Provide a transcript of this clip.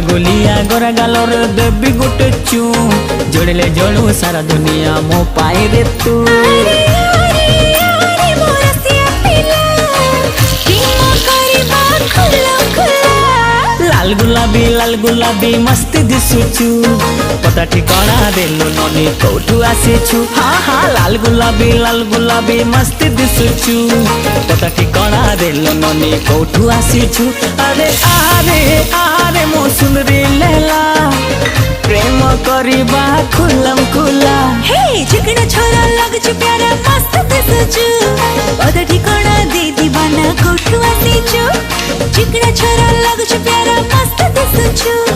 गुलगुलिया गोरा गालोर देवी गुटे चू जोड़ले जोड़ू सारा दुनिया मो पाए रे तू। लाल गुलाबी मस्ती दिसुचु पता ठिकाना देलु ननी कोठू आसीछु। हाँ हाँ लाल गुलाबी मस्ती दिसुचु पता ठिकाना देलु ननी कोठू आसीछु। अरे आरे आरे मो सुन रे लैला प्रेम करिबा खुलम खुला। हे चिकना छोरा लगछु प्यारा मस्त दिसुचु पता ठिकाना दे दीवाना कोठू आसीछु। चिकना छोरा लगछु प्यारा मस्त दिसुचु।